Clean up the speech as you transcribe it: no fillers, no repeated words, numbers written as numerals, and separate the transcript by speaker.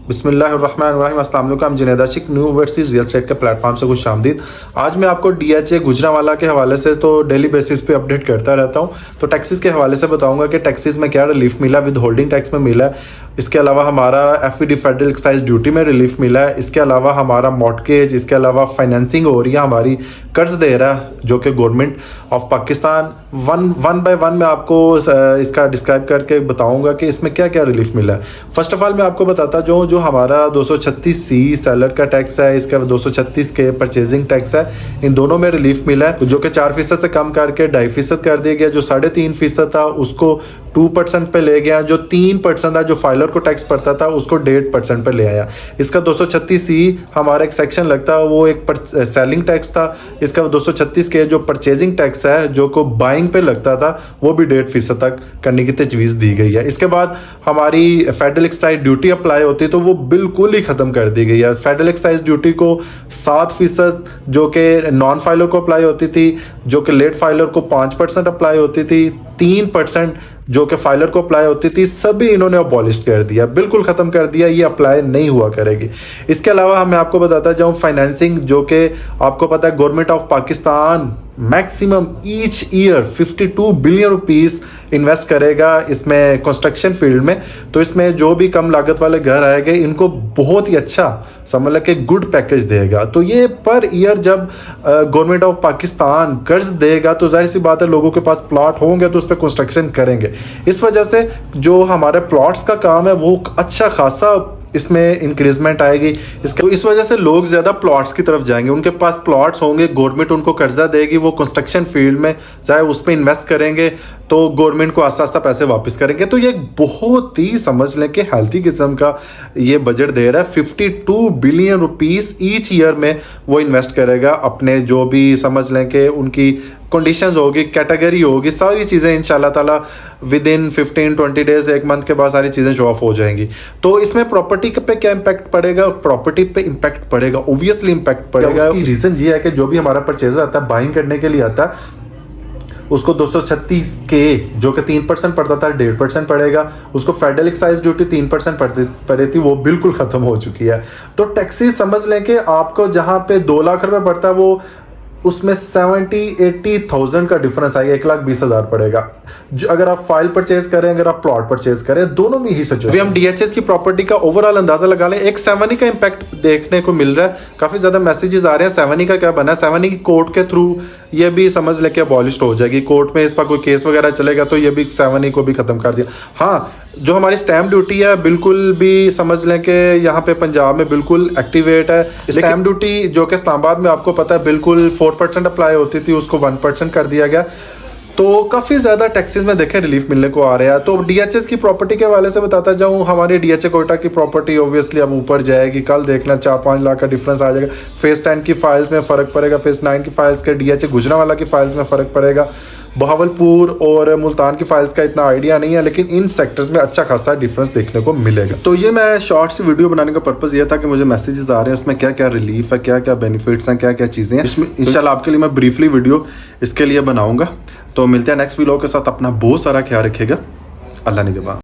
Speaker 1: बिस्मिल्लाहिर्रहमानिर्रहीम। अस्सलाम वालेकुम। जुनैद आशिक न्यू ओवरसीज रियल एस्टेट के प्लेटफॉर्म से खुश आमदीद। आज मैं आपको DHA गुजरांवाला के हवाले से तो डेली बेसिस पे अपडेट करता रहता हूँ। तो टैक्सेस के हवाले से बताऊंगा कि टैक्सेस में क्या रिलीफ मिला, विद होल्डिंग टैक्स में मिला है। इसके अलावा हमारा FED फेडरल एक्साइज ड्यूटी में रिलीफ मिला है। इसके अलावा हमारा मॉर्टगेज, इसके अलावा फाइनेंसिंग हो रही है, हमारी कर्ज दे रहा है जो कि government of Pakistan. One by one मैं आपको इसका डिस्क्राइब करके बताऊंगा कि इसमें क्या क्या रिलीफ मिला है। फर्स्ट ऑफ ऑल मैं आपको बताता जो हमारा 236C सेलर का टैक्स है, इसका 236K परचेजिंग टैक्स है, इन दोनों में रिलीफ मिला है जो कि 4% से कम करके 2.5% कर दिया गया। जो 3.5% था उसको 2% पे ले गया। जो 3% था जो फाइलर को टैक्स पड़ता था उसको 1.5% पे ले आया। इसका 236C हमारा एक सेक्शन लगता है, वो एक सेलिंग टैक्स था। इसका 236K जो परचेजिंग टैक्स है जो को बाइंग पे लगता था वो भी 1.5% तक करने की तजवीज़ दी गई है। इसके बाद हमारी फेडरल एक्साइज ड्यूटी अप्लाई होती है तो वो बिल्कुल ही ख़त्म कर दी गई है। फेडरल एक्साइज ड्यूटी को 7% जो कि नॉन फाइलर को अप्लाई होती थी, जो कि लेट फाइलर को 5% अप्लाई होती थी, 3% जो कि फाइलर को अप्लाई होती थी, सभी इन्होंने अबॉलिश कर दिया, बिल्कुल ख़त्म कर दिया। ये अप्लाई नहीं हुआ करेगी। इसके अलावा मैं आपको बताता जाऊँ फाइनेंसिंग, जो कि आपको पता है government of Pakistan maximum each year 52 billion rupees invest करेगा इसमें कंस्ट्रक्शन फील्ड में। तो इसमें जो भी कम लागत वाले घर आएंगे इनको बहुत ही अच्छा समझ लो कि गुड पैकेज देगा। तो ये पर ईयर जब गवर्नमेंट ऑफ पाकिस्तान कर्ज देगा तो जाहिर सी बात है लोगों के पास प्लॉट होंगे तो उस पर कंस्ट्रक्शन करेंगे। इस वजह से जो हमारे प्लॉट्स का काम है वो अच्छा खासा इसमें इंक्रीजमेंट आएगी। इस वजह से लोग ज़्यादा प्लॉट्स की तरफ जाएंगे, उनके पास प्लॉट्स होंगे, गवर्नमेंट उनको कर्जा देगी, वो कंस्ट्रक्शन फील्ड में चाहे उस पर इन्वेस्ट करेंगे तो गवर्नमेंट को आस्ता आस्ता पैसे वापस करेंगे। तो ये बहुत ही समझ लें कि हेल्थी किस्म का ये बजट दे रहा है। 52 बिलियन रुपीस ईच ईयर में वो इन्वेस्ट करेगा अपने जो भी समझ लें कि उनकी कंडीशंस होगी, कैटेगरी होगी, सारी चीज़ें इंशाल्लाह ताला विद इन 15-20 डेज, एक मंथ के बाद सारी चीज़ें शो ऑफ हो जाएंगी। तो इसमें प्रॉपर्टी पे क्या इम्पैक्ट पड़ेगा? प्रॉपर्टी पे इम्पैक्ट पड़ेगा, ओब्वियसली इम्पैक्ट पड़ेगा। रीज़न ये है कि जो भी हमारा परचेजर आता है, बाइंग करने के लिए आता है, उसको 236K जो कि 3% पड़ता था 1.5% पड़ेगा। उसको फेडरल एक्साइज ड्यूटी 3% पड़ी थी, वो बिल्कुल ख़त्म हो चुकी है। तो टैक्सी समझ लें कि आपको जहाँ पे 2 लाख रुपए पड़ता है वो उसमें 70-80,000 का डिफरेंस आएगा, 1,20,000 पड़ेगा। जो अगर आप फाइल परचेज करें, अगर आप प्लॉट परचेज करें, दोनों में ही सच। अभी हम DHS की प्रॉपर्टी का ओवरऑल अंदाजा लगा लें। एक 7E का इम्पैक्ट देखने को मिल रहा है, काफ़ी ज़्यादा मैसेजेस आ रहे हैं। 7E का क्या बना है? 7E की कोर्ट के थ्रू ये भी समझ लें कि अबॉलिश्ड हो जाएगी। कोर्ट में इस पर कोई केस वगैरह चलेगा तो ये भी 7E को भी ख़त्म कर दिया। हाँ, जो हमारी स्टैम्प ड्यूटी है बिल्कुल भी समझ लें कि यहाँ पे पंजाब में बिल्कुल एक्टिवेट है। स्टैम्प ड्यूटी जो कि इस्लामाबाद में आपको पता है बिल्कुल 4% अप्लाई होती थी, उसको 1% कर दिया गया। तो काफ़ी ज़्यादा टैक्सेस में देखें रिलीफ मिलने को आ रहा है। तो DHS की प्रॉपर्टी के हवाले से बताता जाऊँ, हमारी DHA कोटा की प्रॉपर्टी ओब्वियसली अब ऊपर जाएगी। कल देखना 4-5 लाख का डिफरेंस आ जाएगा। फेज़ 10 की फाइल्स में फ़र्क पड़ेगा, फेज़ 9 की फाइल्स के DHA गुजरांवाला की फाइल्स में फ़र्क पड़ेगा। बहावलपुर और मुल्तान की फाइल्स का इतना आइडिया नहीं है, लेकिन इन सेक्टर्स में अच्छा खासा डिफरेंस देखने को मिलेगा। तो ये मैं शॉर्ट सी वीडियो बनाने का पर्पज़ ये था कि मुझे मैसेजेस आ रहे हैं उसमें क्या क्या रिलीफ है, क्या क्या बेनिफिट्स हैं, क्या क्या चीज़ें हैं। इसमें इंशाल्लाह आपके लिए मैं ब्रीफली वीडियो इसके लिए बनाऊंगा। तो मिलते हैं नेक्स्ट वीडियो के साथ। अपना बहुत सारा ख्याल रखिएगा। अल्लाह निगहबान।